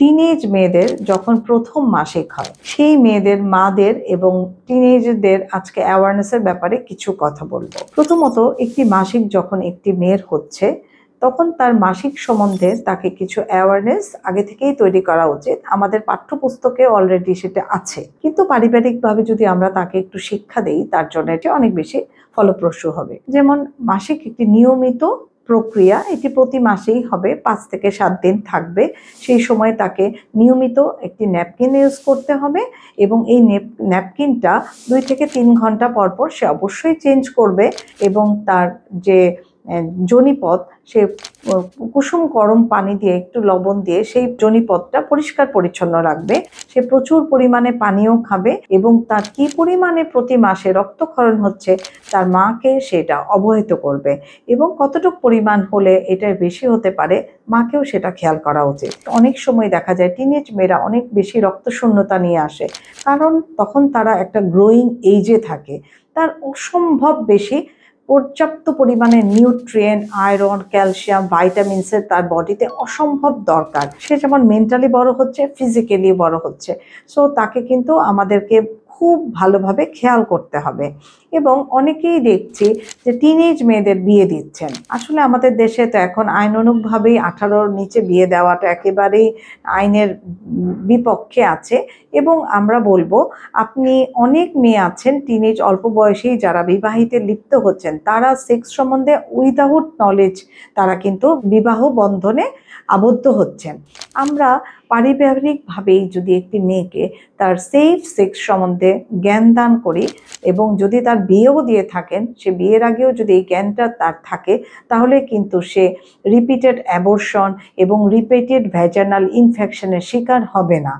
Teenage মেয়েদের যখন প্রথম মাসিক হয় সেই মেয়েদের মাদের এবং টিনেজদের আজকে অ্যাওয়ারনেসের ব্যাপারে কিছু কথা বলবো। প্রথমত, একটি মাসিক যখন একটি মেয়ের হচ্ছে তখন তার মাসিক সম্বন্ধে তাকে কিছু অ্যাওয়ারনেস আগে থেকেই তৈরি করা উচিত। আমাদের পাঠ্যপুস্তকে অলরেডি সেটা আছে, কিন্তু পারিবারিকভাবে যদি আমরা তাকে একটু শিক্ষা দেই তার জন্য এটি অনেক বেশি ফলপ্রসূ হবে। যেমন মাসিক একটি নিয়মিত প্রক্রিয়া, এটি প্রতি মাসেই হবে, 5 থেকে 7 দিন থাকবে। সেই সময় তাকে নিয়মিত একটি ন্যাপকিন ইউজ করতে হবে এবং এই ন্যাপকিনটা 2 থেকে 3 ঘন্টা পর পর সে অবশ্যই চেঞ্জ করবে এবং তার যে জনিপথ সে কুসুম গরম পানি দিয়ে একটু লবণ দিয়ে সেই জনিপথটা পরিষ্কার পরিচ্ছন্ন রাখবে। সে প্রচুর পরিমাণে পানিও খাবে এবং তার কি পরিমাণে প্রতি মাসে রক্তক্ষরণ হচ্ছে তার মাকে সেটা অবহিত করবে এবং কতটুকু পরিমাণ হলে এটা বেশি হতে পারে মাকেও সেটা খেয়াল করা উচিত। অনেক সময় দেখা যায় টিনেজ মেয়েরা অনেক বেশি রক্তশূন্যতা নিয়ে আসে, কারণ তখন তারা একটা গ্রোয়িং এইজে থাকে। তার অসম্ভব বেশি পর্যাপ্ত পরিমাণে নিউট্রিয়েন্ট, আয়রন, ক্যালসিয়াম, ভাইটামিনসের তার বডিতে অসম্ভব দরকার। সে যেমন মেন্টালি বড় হচ্ছে, ফিজিক্যালি বড় হচ্ছে। সো তাকে কিন্তু আমাদেরকে খুব ভালোভাবে খেয়াল করতে হবে। এবং অনেকেই দেখছি যে টিনেজ মেয়েদের বিয়ে দিচ্ছেন। আসলে আমাদের দেশে তো এখন আইনানুগভাবেই 18-র নিচে বিয়ে দেওয়াটা একেবারেই আইনের বিপক্ষে আছে এবং আমরা বলবো আপনি অনেক মেয়ে আছেন টিনেজ অল্প বয়সেই যারা বিবাহিতে লিপ্ত হচ্ছেন, তারা সেক্স সম্বন্ধে উইদাউট নলেজ তারা কিন্তু বিবাহ বন্ধনে আবদ্ধ হচ্ছেন। আমরা পারিবারিকভাবেই যদি একটি মেয়েকে তার সেফ সেক্স সম্বন্ধে জ্ঞান দান করি এবং যদি তার বিয়েও দিয়ে থাকেন, সে বিয়ের আগেও যদি এই জ্ঞানটা তার থাকে, তাহলে কিন্তু সে রিপিটেড অ্যাবর্শন এবং রিপিটেড ভ্যাজানাল ইনফেকশনের শিকার হবে না।